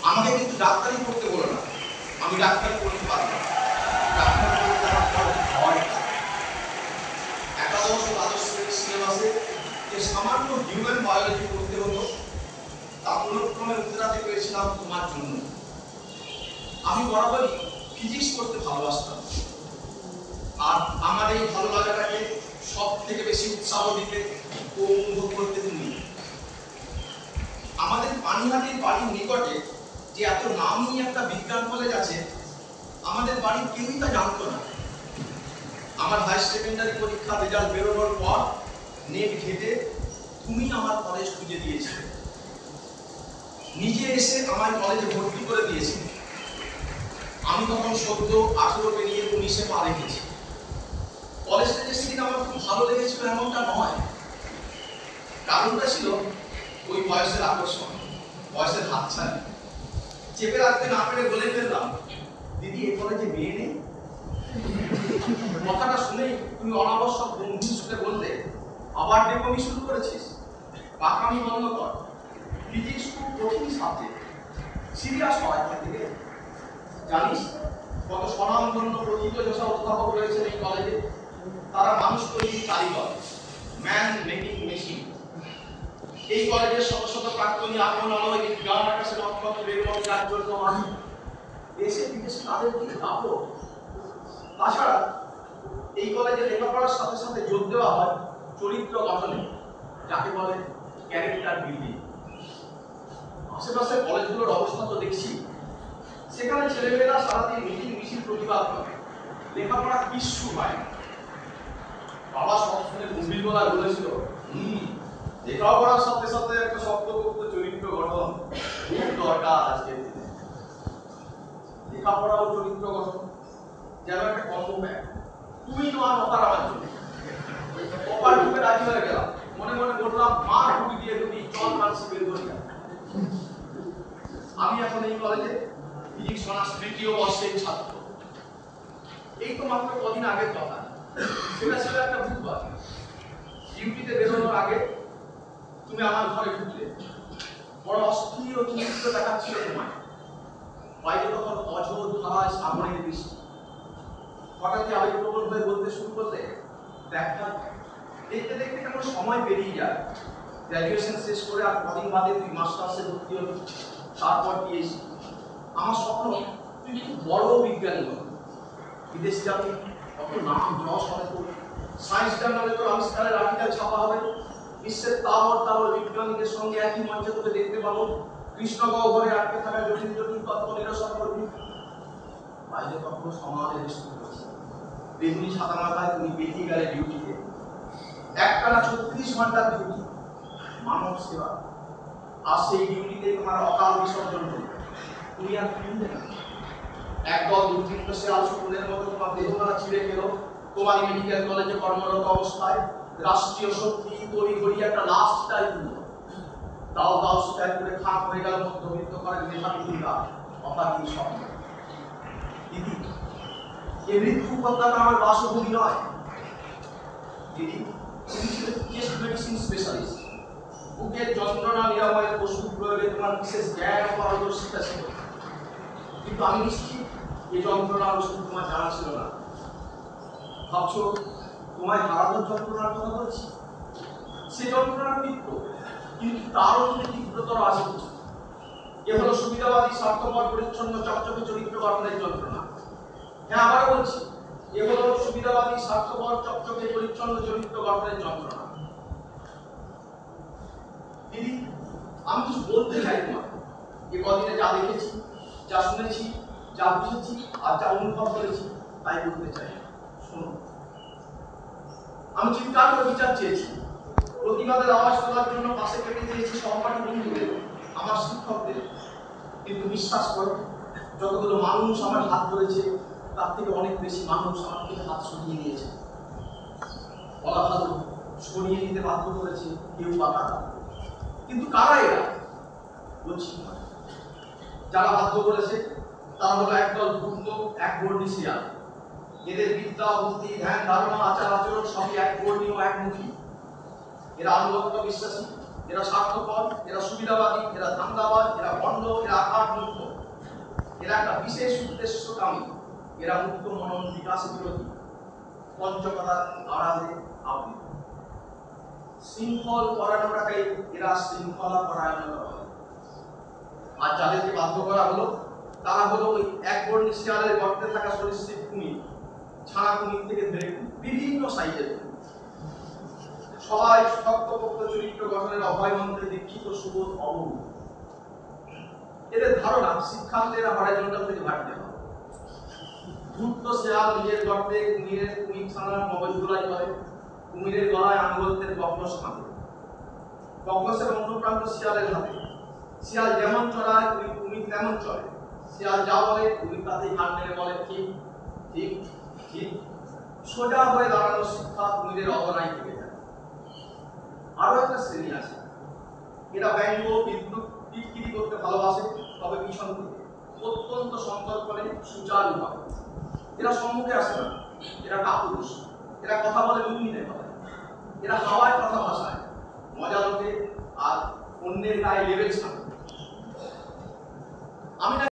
আমাকে কিন্তু ডাক্তারি পড়তে বলো না, আমি ডাক্তারি পড়তে পারবো না। ডাক্তার পড়তে আমার ভয়। একাদশ ও দ্বাদশ শ্রেণীর সিলেবাসে যে সামান্য হিউম্যান বায়োলজি পড়তে হতো তা পুনঃক্রমে উত্তরাতে পেয়েছিলাম তোমার জন্য। আমি বরাবরই ফিজিক্স পড়তে ভালোবাসতাম, আর আমার এই ভালো লাগাটাকে সব থেকে বেশি উৎসাহ দিতে ও অনুভব করতে তুমি। আমাদের পানিহাটির বাড়ির নিকটে যে এত নামী একটা বিজ্ঞান কলেজ আছে, আমাদের বাড়ির কেউই তা জানতো না। আমার হাই সেকেন্ডারি পরীক্ষা রেজাল্ট বেরোনোর পর নেট ঘেটে তুমি আমার কলেজ খুঁজে দিয়েছিলে, নিজে এসে আমার কলেজে ভর্তি করে দিয়েছিলে। আমি তখন সদ্য 18 পেরিয়ে 19-এ পা রেখেছি। কলেজটা যে সেদিন আমার খুব ভালো লেগেছিল এমনটা নয়, কারণটা ছিল ওই বয়সের আকর্ষণ, বয়সের হাতছানি। চেপে রাখতে না পেরে বলে ফেললাম, দিদি এই কলেজে মেয়ে নেই। কথাটা শুনেই তুমি অনাবশ্যক গম্ভীর সুরে বললে, আবার ডেকমি শুরু করেছিস, পাকামি বন্ধ কর। ফিজিক্স খুব কঠিন সাবজেক্ট, সিরিয়াস হয় থেকে। জানিস কত স্বনামধন্য প্রথিতযশা অধ্যাপক রয়েছেন এই কলেজে? তারা মানুষ তৈরির কারিগর, ম্যান মেকিং মেশিন। এই কলেজের শত শত প্রাক্তনী আগমন আলোয় বিজ্ঞান আকাশে নক্ষত্র বেগম যার জন্য আমি দেশে বিদেশে তাদের দিকে যাবো। তাছাড়া এই কলেজে লেখাপড়ার সাথে সাথে জোর দেওয়া হয় চরিত্র গঠনে, যাকে বলে ক্যারেক্টার বিল্ডিং। আশেপাশের কলেজগুলোর অবস্থা তো দেখছি, সেখানে ছেলেমেয়েরা সারাদিন মিটিং মিছিল প্রতিবাদ করে, লেখাপড়া কিচ্ছু হয় না। বাবা সব শুনে গম্ভীর গলায় বলেছিল, লেখাপড়ার সাথে সাথে একটা শক্তপোক্ত চরিত্র গঠন খুব দরকার আজকের দিনে। লেখাপড়া ও চরিত্র গঠন যেন একটা কর্মব্যাগ। তুমি তো আর নতার আমার জন্য কপাল ঢুকে রাজি হয়ে গেলাম, মনে মনে বললাম, মা ঢুকি দিয়ে ঢুকি চল মানসি বের করি। আমি এখন এই কলেজে ফিজিক্স অনার্স তৃতীয় বর্ষের ছাত্র। এই তো মাত্র কদিন আগের কথা, সেটা ছিল একটা বুধবার। ডিউটিতে বেরোনোর আগে তুমি আমার ঘরে ঢুকলে, বড় অস্থির ও চিন্তিত দেখাচ্ছিল তোমায়। বাইরে তখন অঝোর ধারায় সাগরের বৃষ্টি। হঠাৎই আবেগপ্রবণ হয়ে বলতে শুরু করলে, দেখা দেখতে দেখতে কেমন সময় পেরিয়ে যায়। গ্র্যাজুয়েশন শেষ করে আর কদিন বাদে তুই মাস্টার্সে ভর্তি হলি, তারপর পিএইচডি। আমার স্বপ্ন তুই খুব বড় বিজ্ঞানী হবি, বিদেশ যাবি, কত নাম যশ হবে তোর, সায়েন্স জার্নালে তোর আবিষ্কারের আর্টিকেল ছাপা হবে, বিশ্বের তাবড় তাবড় বিজ্ঞানীদের সঙ্গে একই মঞ্চে তোকে দেখতে পাবো, কৃষ্ণগহ্বরে আটকে থাকা জটিল জটিল তত্ত্ব নিরসন করবি। বাইরে তখন সমাজের শুরু করেছে, বেগুনি সাদা মাথায় তুমি বেরিয়ে গেলে ডিউটিতে। একটানা 36 ঘন্টার ডিউটি, মানব সেবা। আর সেই ডিউটিতে তোমার অকাল বিসর্জন হলো, তুমি আর ফিরলে না। একদল দুর্বৃত্ত শেয়াল শকুনের মতো তোমার দেহমালা ছিঁড়ে গেল। তোমার মেডিকেল কলেজে কর্মরত অবস্থায় রাষ্ট্রীয় শক্তি তৈরি করি একটা লাস্ট টাইম দাও দাও স্টাইল করে খাপ হয়ে গেল মধ্যবিত্ত করে মেধাবীরা অপাধি স্বপ্ন। দিদি, এ মৃত্যু কলকাতা আমার বাসভূমি নয়। দিদি, তুমি ছিলে চেস্ট মেডিসিন স্পেশালিস্ট। বুকের যন্ত্রণা নিরাময়ের ওষুধ প্রয়োগে তোমার বিশেষ জ্ঞান ও পারদর্শিতা ছিল, কিন্তু আমি নিশ্চিত এই যন্ত্রণার ওষুধ তোমার জানা ছিল না। ভাবছো তোমায় হারানোর যন্ত্রণার কথা বলছি? সে যন্ত্রণা তীব্র, কিন্তু তারও যদি তীব্রতর আছে কিছু। এ হলো সুবিধাবাদী স্বার্থপর পরিচ্ছন্ন চকচকে চরিত্র গঠনের যন্ত্রণা। হ্যাঁ, আবারও বলছি, এ হলো সুবিধাবাদী স্বার্থপর চকচকে পরিচ্ছন্ন চরিত্র গঠনের যন্ত্রণা। দিদি, আমি কিছু বলতে চাই তোমার। এ কদিনে যা দেখেছি, যা শুনেছি, যা বুঝেছি আর যা অনুভব করেছি, তাই বলতে চাই। শোনো, আমি চিৎকার করে বিচার চেয়েছি, প্রতিবাদের আওয়াজ তোলার জন্য পাশে কেটে দিয়েছি সহপাঠী বন্ধুদের, আমার শিক্ষকদের। কিন্তু বিশ্বাস করো, যতগুলো মানুষ আমার হাত ধরেছে, তার থেকে অনেক বেশি মানুষ আমার থেকে হাত সরিয়ে নিয়েছে। বলা ভালো, সরিয়ে নিতে বাধ্য করেছে কেউ বা কারা। কিন্তু কারা এরা বলছি না। যারা বাধ্য করেছে তারা হলো একদল ভুক্ত এক বর্ণী শিয়াল। এদের বিদ্যা বুদ্ধি ধ্যান ধারণা আচার আচরণ সবই এক বর্ণীয় একমুখী। এরা আনুগত্য বিশ্বাসী, এরা স্বার্থপর, এরা সুবিধাবাদী, এরা ধান্দাবাজ, এরা ভণ্ড, এরা ডাকাত মুক্ত, এরা একটা বিশেষ উদ্দেশ্যকামী, এরা মুক্ত মনন বিকাশ বিরোধী, পঞ্চকতার আড়ালে আবৃত। শৃঙ্খল পরায়ণটাকে এরা শৃঙ্খলা পরায়ণতা বলে। আর যাদেরকে বাধ্য করা হলো তারা হলো ওই একবর্ণী শিয়ালের গর্তে থাকা সরীসৃপ কুমির, ছানা কুমির থেকে ধরে বিভিন্ন সাইজের সবাই শক্তপোক্ত চরিত্র গঠনের অভয় মন্ত্রে দীক্ষিত, সুবোধ, অবুধ। এদের ধারণা শিক্ষার্থীরা হরাইজন্টাল থেকে ভাটতে হবে। ধূর্ত শেয়াল নিজের গর্তে কুমির ছানার মগজ ধুলাই করে, কুমিরের গলায় আনুগত্যের বকলস থাকে, বকলসের অন্য প্রান্ত শিয়ালের হাতে। শিয়াল যেমন চড়ায় কুমির তেমন চলে, শিয়াল যা বলে কুমির তাতেই হাত নেড়ে বলে ঠিক ঠিক ঠিক। সোজা হয়ে দাঁড়ানো শিক্ষা কুমিরের অবনায় থেকে যায়। আরো একটা শ্রেণী আছে, এরা ব্যঙ্গ বিদ্যুৎ টিটকিরি করতে ভালোবাসে, তবে পিছন থেকে অত্যন্ত সন্তর্পণে সুচারুভাবে। এরা সম্মুখে আসে না, এরা কাপুরুষ, এরা কথা বলে লুঙ্গিতে কথা, এরা হাওয়ায় কথা ভাষায়, মজা লোকে আর অন্যের গায়ে লেবেল ছাড়ে। আমি